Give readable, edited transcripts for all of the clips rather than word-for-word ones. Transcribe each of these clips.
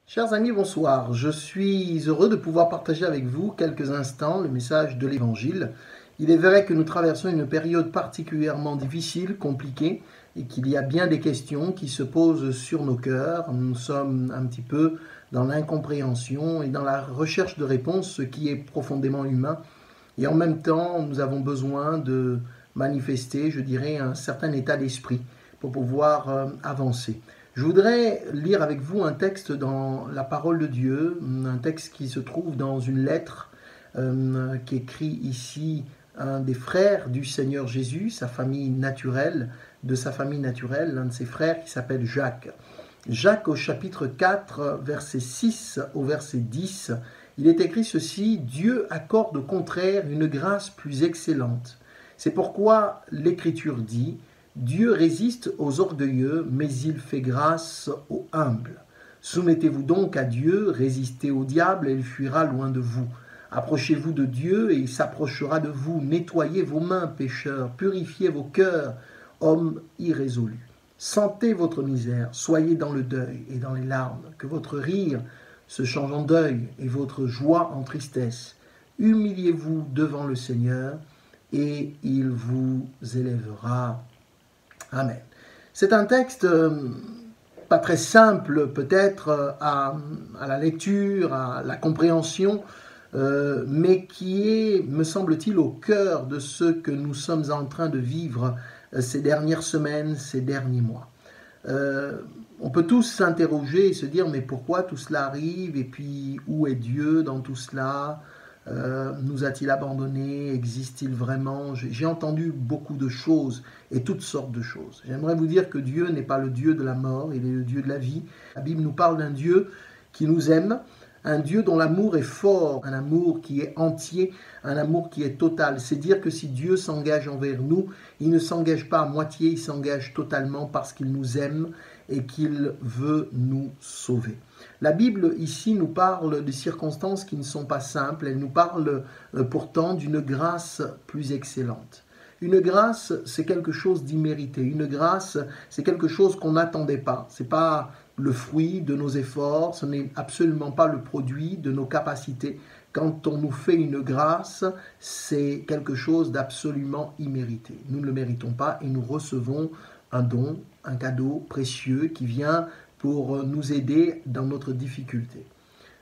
Chers amis, bonsoir. Je suis heureux de pouvoir partager avec vous quelques instants le message de l'Évangile. Il est vrai que nous traversons une période particulièrement difficile, compliquée, et qu'il y a bien des questions qui se posent sur nos cœurs. Nous sommes un petit peu dans l'incompréhension et dans la recherche de réponses, ce qui est profondément humain. Et en même temps, nous avons besoin de manifester, je dirais, un certain état d'esprit pour pouvoir avancer. Je voudrais lire avec vous un texte dans la parole de Dieu, un texte qui se trouve dans une lettre qui écrit ici un des frères du Seigneur Jésus, sa famille naturelle, l'un de ses frères qui s'appelle Jacques. Jacques au chapitre 4, verset 6 au verset 10, il est écrit ceci: Dieu accorde au contraire une grâce plus excellente. C'est pourquoi l'Écriture dit: Dieu résiste aux orgueilleux, mais il fait grâce aux humbles. Soumettez-vous donc à Dieu, résistez au diable et il fuira loin de vous. Approchez-vous de Dieu et il s'approchera de vous. Nettoyez vos mains, pécheurs, purifiez vos cœurs, hommes irrésolus. Sentez votre misère, soyez dans le deuil et dans les larmes, que votre rire se change en deuil et votre joie en tristesse. Humiliez-vous devant le Seigneur et il vous élèvera. Amen. C'est un texte pas très simple peut-être à la lecture, à la compréhension, mais qui est, me semble-t-il, au cœur de ce que nous sommes en train de vivre ces dernières semaines, ces derniers mois. On peut tous s'interroger et se dire mais pourquoi tout cela arrive et puis où est Dieu dans tout cela? Nous a-t-il abandonnés? Existe-t-il vraiment? J'ai entendu beaucoup de choses et toutes sortes de choses. J'aimerais vous dire que Dieu n'est pas le Dieu de la mort, il est le Dieu de la vie. La Bible nous parle d'un Dieu qui nous aime, un Dieu dont l'amour est fort, un amour qui est entier, un amour qui est total. C'est dire que si Dieu s'engage envers nous, il ne s'engage pas à moitié, il s'engage totalement parce qu'il nous aime et qu'il veut nous sauver. La Bible ici nous parle de circonstances qui ne sont pas simples, elle nous parle pourtant d'une grâce plus excellente. Une grâce, c'est quelque chose d'immérité. Une grâce, c'est quelque chose qu'on n'attendait pas. Ce n'est pas le fruit de nos efforts, ce n'est absolument pas le produit de nos capacités. Quand on nous fait une grâce, c'est quelque chose d'absolument immérité. Nous ne le méritons pas et nous recevons un don, un cadeau précieux qui vient pour nous aider dans notre difficulté.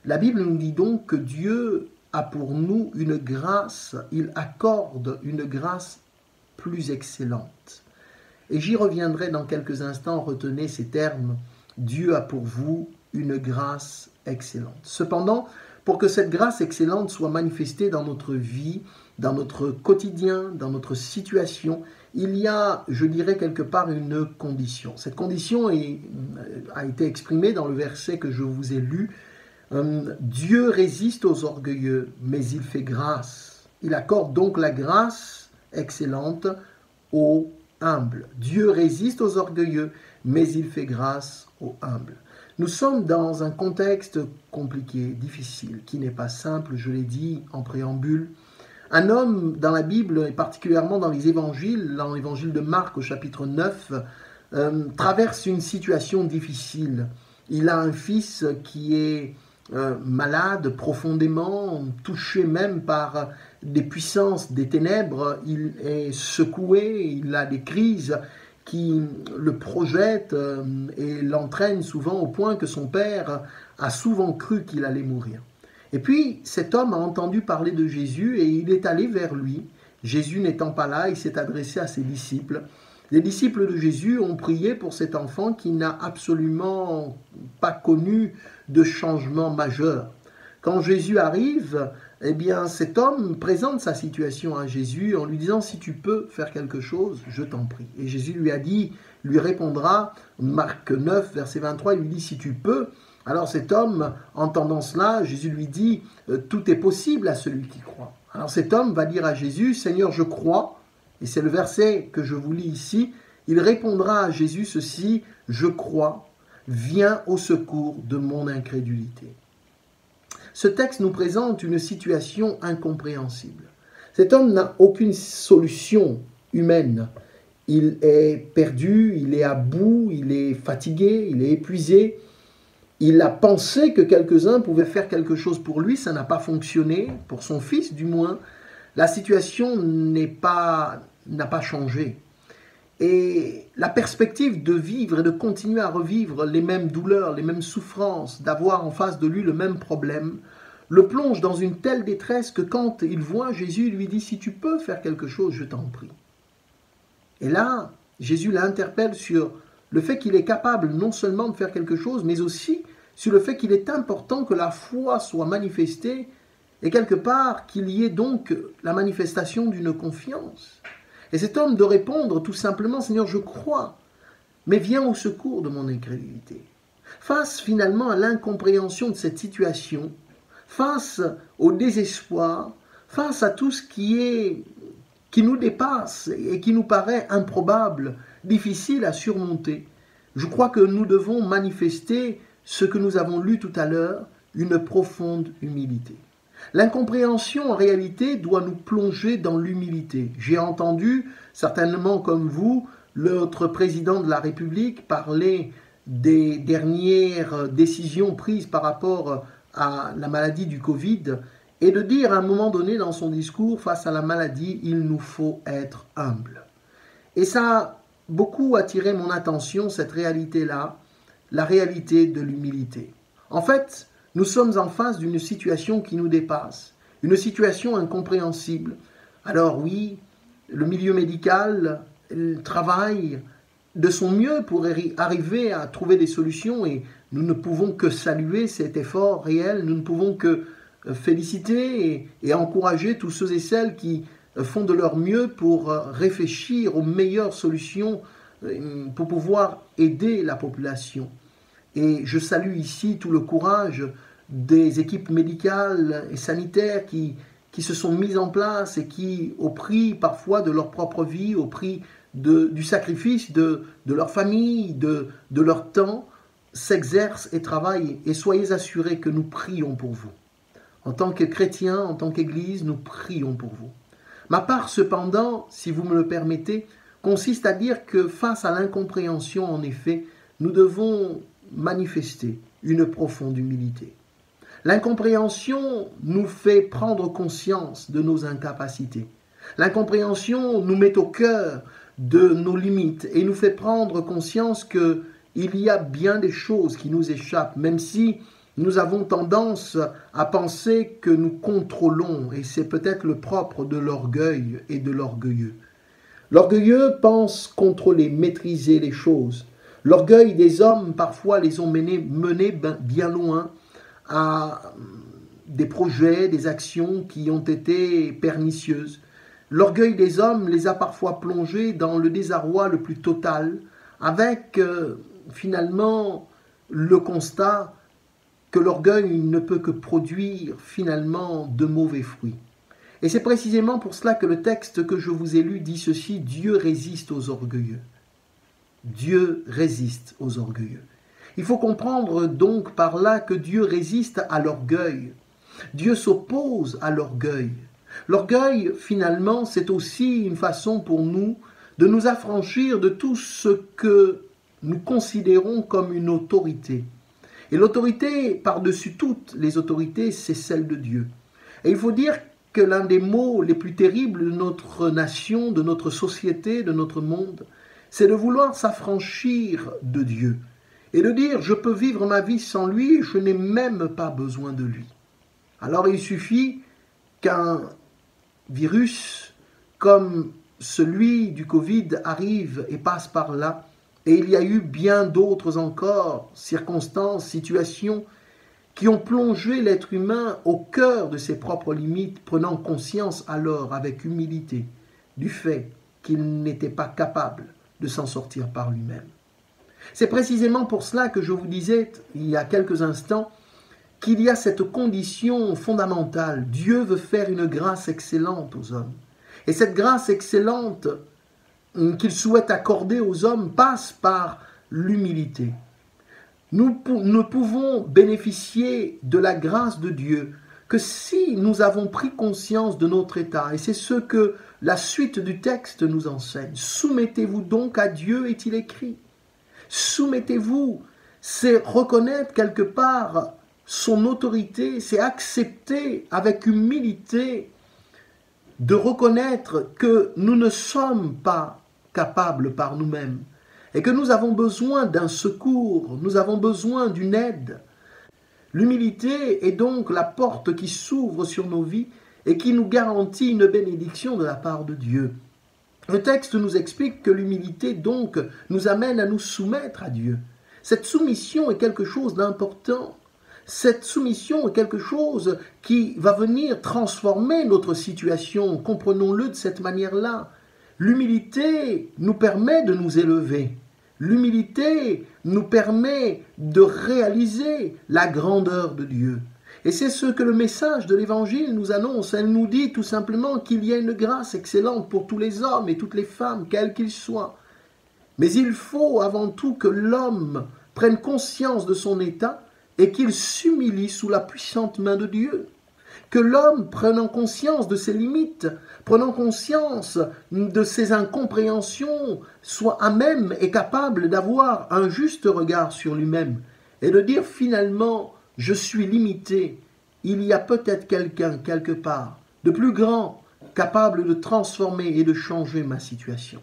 La Bible nous dit donc que Dieu a pour nous une grâce, il accorde une grâce plus excellente. Et j'y reviendrai dans quelques instants, retenez ces termes: Dieu a pour vous une grâce excellente. Cependant, pour que cette grâce excellente soit manifestée dans notre vie, dans notre quotidien, dans notre situation, il y a, je dirais quelque part, une condition. Cette condition a été exprimée dans le verset que je vous ai lu. Dieu résiste aux orgueilleux, mais il fait grâce. Il accorde donc la grâce excellente aux humbles. Dieu résiste aux orgueilleux, mais il fait grâce aux humbles. Nous sommes dans un contexte compliqué, difficile, qui n'est pas simple, je l'ai dit en préambule. Un homme dans la Bible, et particulièrement dans les évangiles, dans l'évangile de Marc au chapitre 9, traverse une situation difficile. Il a un fils qui est malade profondément, touché même par des puissances des ténèbres. Il est secoué, il a des crises qui le projettent et l'entraînent souvent au point que son père a souvent cru qu'il allait mourir. Et puis, cet homme a entendu parler de Jésus et il est allé vers lui. Jésus n'étant pas là, il s'est adressé à ses disciples. Les disciples de Jésus ont prié pour cet enfant qui n'a absolument pas connu de changement majeur. Quand Jésus arrive, eh bien, cet homme présente sa situation à Jésus en lui disant: si tu peux faire quelque chose, je t'en prie. Et Jésus lui répondra, Marc 9, verset 23, il lui dit: si tu peux. Alors cet homme, entendant cela, Jésus lui dit: tout est possible à celui qui croit. Alors cet homme va dire à Jésus: Seigneur, je crois. Et c'est le verset que je vous lis ici. Il répondra à Jésus ceci: je crois, viens au secours de mon incrédulité. Ce texte nous présente une situation incompréhensible. Cet homme n'a aucune solution humaine. Il est perdu, il est à bout, il est fatigué, il est épuisé. Il a pensé que quelques-uns pouvaient faire quelque chose pour lui, ça n'a pas fonctionné, pour son fils du moins. La situation n'a pas changé. Et la perspective de vivre et de continuer à revivre les mêmes douleurs, les mêmes souffrances, d'avoir en face de lui le même problème, le plonge dans une telle détresse que quand il voit Jésus, il lui dit « Si tu peux faire quelque chose, je t'en prie ». Et là, Jésus l'interpelle sur le fait qu'il est capable non seulement de faire quelque chose, mais aussi sur le fait qu'il est important que la foi soit manifestée et quelque part qu'il y ait donc la manifestation d'une confiance. Et cet homme de répondre tout simplement « Seigneur, je crois, mais viens au secours de mon incrédulité ». Face finalement à l'incompréhension de cette situation, face au désespoir, face à tout ce qui nous dépasse et qui nous paraît improbable, difficile à surmonter, je crois que nous devons manifester ce que nous avons lu tout à l'heure, une profonde humilité. L'incompréhension, en réalité, doit nous plonger dans l'humilité. J'ai entendu, certainement comme vous, notre président de la République parler des dernières décisions prises par rapport à la maladie du Covid et de dire à un moment donné dans son discours, face à la maladie, il nous faut être humble. Et ça a beaucoup attiré mon attention, cette réalité-là, la réalité de l'humilité. En fait, nous sommes en face d'une situation qui nous dépasse, une situation incompréhensible. Alors oui, le milieu médical travaille de son mieux pour arriver à trouver des solutions et nous ne pouvons que saluer cet effort réel, nous ne pouvons que féliciter et encourager tous ceux et celles qui font de leur mieux pour réfléchir aux meilleures solutions pour pouvoir aider la population. Et je salue ici tout le courage des équipes médicales et sanitaires qui se sont mises en place et qui, au prix parfois de leur propre vie, au prix du sacrifice de leur famille, de leur temps, s'exercent et travaillent. Et soyez assurés que nous prions pour vous. En tant que chrétiens, en tant qu'Église, nous prions pour vous. Ma part, cependant, si vous me le permettez, consiste à dire que face à l'incompréhension, en effet, nous devons manifester une profonde humilité. L'incompréhension nous fait prendre conscience de nos incapacités. L'incompréhension nous met au cœur de nos limites et nous fait prendre conscience qu'il y a bien des choses qui nous échappent, même si nous avons tendance à penser que nous contrôlons, et c'est peut-être le propre de l'orgueil et de l'orgueilleux. L'orgueilleux pense contrôler, maîtriser les choses. L'orgueil des hommes, parfois, les ont menés bien loin à des projets, des actions qui ont été pernicieuses. L'orgueil des hommes les a parfois plongés dans le désarroi le plus total, avec finalement le constat que l'orgueil ne peut que produire finalement de mauvais fruits. Et c'est précisément pour cela que le texte que je vous ai lu dit ceci: Dieu résiste aux orgueilleux. Dieu résiste aux orgueilleux. Il faut comprendre donc par là que Dieu résiste à l'orgueil. Dieu s'oppose à l'orgueil. L'orgueil, finalement, c'est aussi une façon pour nous de nous affranchir de tout ce que nous considérons comme une autorité. Et l'autorité, par-dessus toutes les autorités, c'est celle de Dieu. Et il faut dire que l'un des maux les plus terribles de notre nation, de notre société, de notre monde, c'est de vouloir s'affranchir de Dieu et de dire « je peux vivre ma vie sans lui, je n'ai même pas besoin de lui ». Alors il suffit qu'un virus comme celui du Covid arrive et passe par là, et il y a eu bien d'autres encore circonstances, situations qui ont plongé l'être humain au cœur de ses propres limites, prenant conscience alors avec humilité du fait qu'il n'était pas capable de s'en sortir par lui-même. C'est précisément pour cela que je vous disais il y a quelques instants qu'il y a cette condition fondamentale. Dieu veut faire une grâce excellente aux hommes. Et cette grâce excellente qu'il souhaite accorder aux hommes passe par l'humilité. Nous ne pouvons bénéficier de la grâce de Dieu que si nous avons pris conscience de notre état. Et c'est ce que la suite du texte nous enseigne. Soumettez-vous donc à Dieu, est-il écrit. Soumettez-vous, c'est reconnaître quelque part son autorité, c'est accepter avec humilité de reconnaître que nous ne sommes pas capables par nous-mêmes et que nous avons besoin d'un secours, nous avons besoin d'une aide. L'humilité est donc la porte qui s'ouvre sur nos vies et qui nous garantit une bénédiction de la part de Dieu. Le texte nous explique que l'humilité donc nous amène à nous soumettre à Dieu. Cette soumission est quelque chose d'important. Cette soumission est quelque chose qui va venir transformer notre situation. Comprenons-le de cette manière-là. L'humilité nous permet de nous élever. L'humilité nous permet de réaliser la grandeur de Dieu. Et c'est ce que le message de l'Évangile nous annonce. Elle nous dit tout simplement qu'il y a une grâce excellente pour tous les hommes et toutes les femmes, quels qu'ils soient. Mais il faut avant tout que l'homme prenne conscience de son état et qu'il s'humilie sous la puissante main de Dieu. Que l'homme, prenant conscience de ses limites, prenant conscience de ses incompréhensions, soit à même et capable d'avoir un juste regard sur lui-même et de dire finalement, je suis limité, il y a peut-être quelqu'un quelque part de plus grand, capable de transformer et de changer ma situation.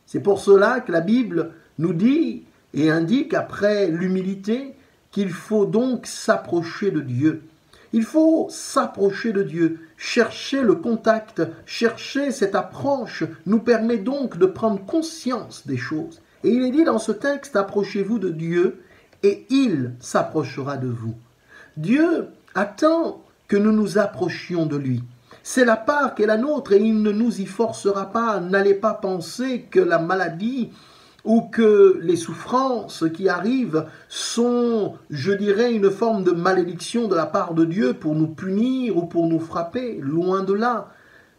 C'est pour cela que la Bible nous dit et indique après l'humilité qu'il faut donc s'approcher de Dieu. Il faut s'approcher de Dieu, chercher le contact, chercher cette approche nous permet donc de prendre conscience des choses. Et il est dit dans ce texte, approchez-vous de Dieu et il s'approchera de vous. Dieu attend que nous nous approchions de lui. C'est la part qui est la nôtre et il ne nous y forcera pas. N'allez pas penser que la maladie ou que les souffrances qui arrivent sont, je dirais, une forme de malédiction de la part de Dieu pour nous punir ou pour nous frapper. Loin de là.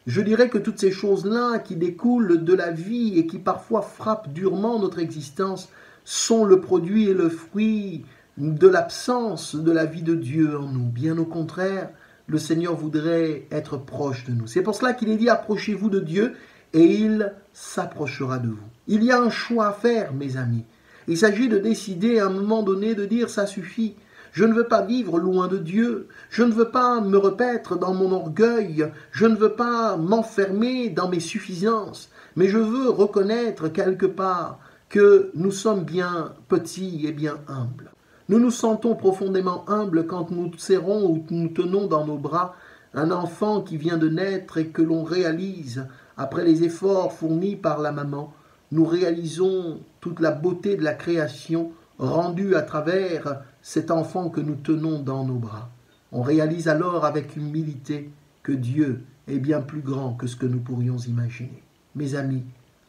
Je dirais que toutes ces choses-là qui découlent de la vie et qui parfois frappent durement notre existence sont le produit et le fruit de l'absence de la vie de Dieu en nous. Bien au contraire, le Seigneur voudrait être proche de nous. C'est pour cela qu'il est dit, approchez-vous de Dieu et il s'approchera de vous. Il y a un choix à faire, mes amis. Il s'agit de décider à un moment donné de dire, ça suffit. Je ne veux pas vivre loin de Dieu. Je ne veux pas me repaître dans mon orgueil. Je ne veux pas m'enfermer dans mes suffisances. Mais je veux reconnaître quelque part que nous sommes bien petits et bien humbles. Nous nous sentons profondément humbles quand nous serrons ou nous tenons dans nos bras un enfant qui vient de naître et que l'on réalise, après les efforts fournis par la maman, nous réalisons toute la beauté de la création rendue à travers cet enfant que nous tenons dans nos bras. On réalise alors avec humilité que Dieu est bien plus grand que ce que nous pourrions imaginer. Mes amis,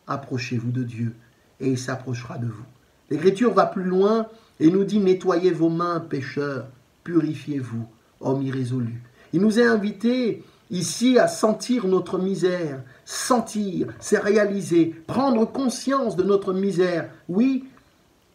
approchez-vous de Dieu et il s'approchera de vous. L'Écriture va plus loin et nous dit « Nettoyez vos mains, pécheurs, purifiez-vous, hommes irrésolus ». Il nous est invités ici à sentir notre misère. Sentir, c'est réaliser, prendre conscience de notre misère. Oui,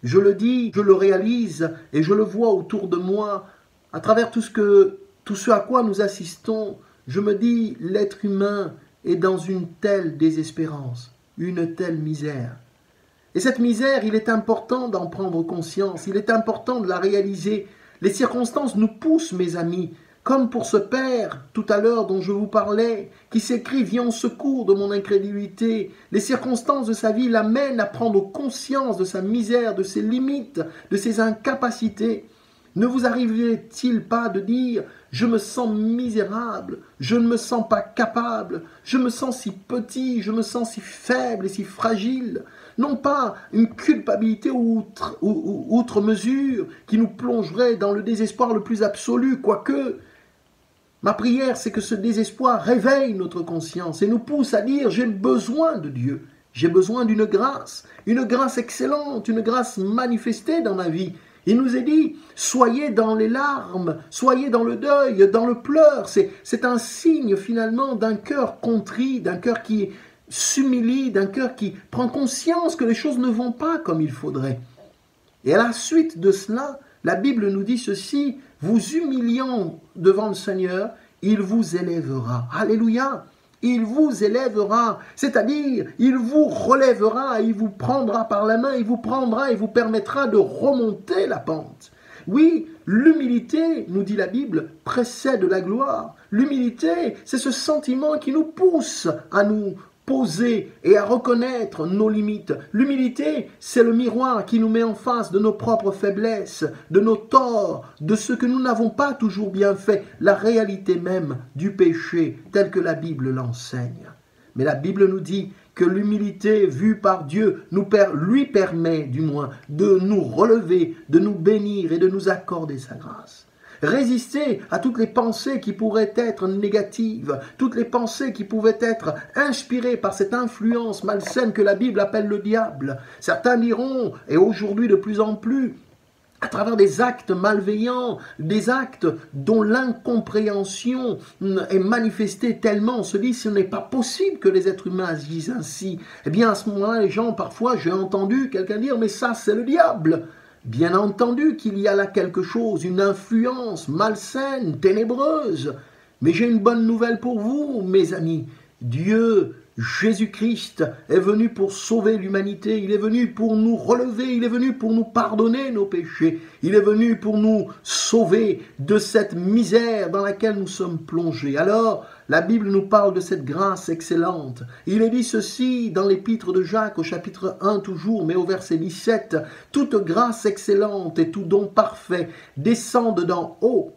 je le dis, je le réalise et je le vois autour de moi. À travers tout ce à quoi nous assistons, je me dis l'être humain est dans une telle désespérance, une telle misère. Et cette misère, il est important d'en prendre conscience, il est important de la réaliser. Les circonstances nous poussent, mes amis, comme pour ce père, tout à l'heure dont je vous parlais, qui s'écrie « Viens au secours de mon incrédulité ». Les circonstances de sa vie l'amènent à prendre conscience de sa misère, de ses limites, de ses incapacités. Ne vous arrivait-il pas de dire « Je me sens misérable, je ne me sens pas capable, je me sens si petit, je me sens si faible et si fragile ». Non pas une culpabilité outre mesure qui nous plongerait dans le désespoir le plus absolu, quoique ma prière c'est que ce désespoir réveille notre conscience et nous pousse à dire j'ai besoin de Dieu, j'ai besoin d'une grâce excellente, une grâce manifestée dans ma vie. Il nous est dit, soyez dans les larmes, soyez dans le deuil, dans le pleur. C'est un signe finalement d'un cœur contrit, d'un cœur qui s'humilie, d'un cœur qui prend conscience que les choses ne vont pas comme il faudrait. Et à la suite de cela, la Bible nous dit ceci, vous humiliant devant le Seigneur, il vous élèvera. Alléluia! il vous élèvera, c'est-à-dire il vous relèvera, il vous prendra par la main, il vous prendra et vous permettra de remonter la pente. Oui, l'humilité, nous dit la Bible, précède la gloire. L'humilité, c'est ce sentiment qui nous pousse à nous poser et à reconnaître nos limites. L'humilité, c'est le miroir qui nous met en face de nos propres faiblesses, de nos torts, de ce que nous n'avons pas toujours bien fait, la réalité même du péché tel que la Bible l'enseigne. Mais la Bible nous dit que l'humilité vue par Dieu lui permet du moins de nous relever, de nous bénir et de nous accorder sa grâce. Résister à toutes les pensées qui pourraient être négatives, toutes les pensées qui pouvaient être inspirées par cette influence malsaine que la Bible appelle le diable. Certains diront, et aujourd'hui de plus en plus, à travers des actes malveillants, des actes dont l'incompréhension est manifestée tellement, on se dit ce n'est pas possible que les êtres humains agissent ainsi. Eh bien à ce moment-là, les gens, parfois j'ai entendu quelqu'un dire mais ça c'est le diable. Bien entendu qu'il y a là quelque chose, une influence malsaine, ténébreuse. Mais j'ai une bonne nouvelle pour vous, mes amis. Dieu, Jésus-Christ, est venu pour sauver l'humanité. Il est venu pour nous relever. Il est venu pour nous pardonner nos péchés. Il est venu pour nous sauver de cette misère dans laquelle nous sommes plongés. Alors, la Bible nous parle de cette grâce excellente. Il est dit ceci dans l'épître de Jacques au chapitre 1 toujours, mais au verset 17. « Toute grâce excellente et tout don parfait descendent d'en haut,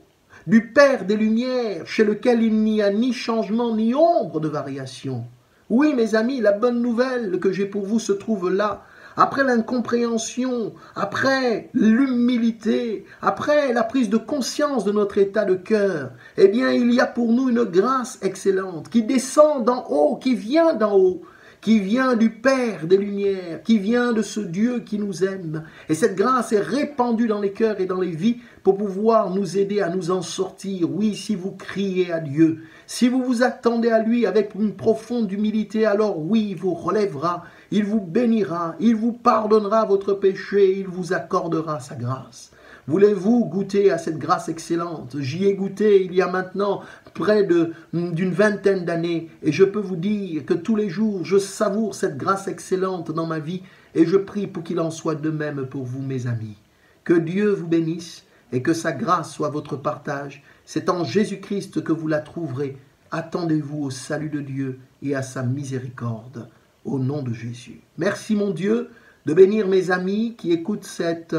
du Père des Lumières, chez lequel il n'y a ni changement ni ombre de variation. » Oui, mes amis, la bonne nouvelle que j'ai pour vous se trouve là. Après l'incompréhension, après l'humilité, après la prise de conscience de notre état de cœur, eh bien, il y a pour nous une grâce excellente qui descend d'en haut, qui vient d'en haut, qui vient du Père des Lumières, qui vient de ce Dieu qui nous aime. Et cette grâce est répandue dans les cœurs et dans les vies pour pouvoir nous aider à nous en sortir. Oui, si vous criez à Dieu, si vous vous attendez à lui avec une profonde humilité, alors oui, il vous relèvera, il vous bénira, il vous pardonnera votre péché, il vous accordera sa grâce. Voulez-vous goûter à cette grâce excellente? J'y ai goûté il y a maintenant près d'une vingtaine d'années et je peux vous dire que tous les jours, je savoure cette grâce excellente dans ma vie et je prie pour qu'il en soit de même pour vous, mes amis. Que Dieu vous bénisse et que sa grâce soit votre partage. C'est en Jésus-Christ que vous la trouverez. Attendez-vous au salut de Dieu et à sa miséricorde. Au nom de Jésus. Merci mon Dieu de bénir mes amis qui écoutent cette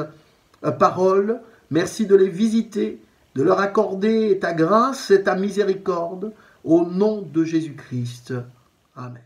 parole. Merci de les visiter, de leur accorder ta grâce et ta miséricorde. Au nom de Jésus-Christ. Amen.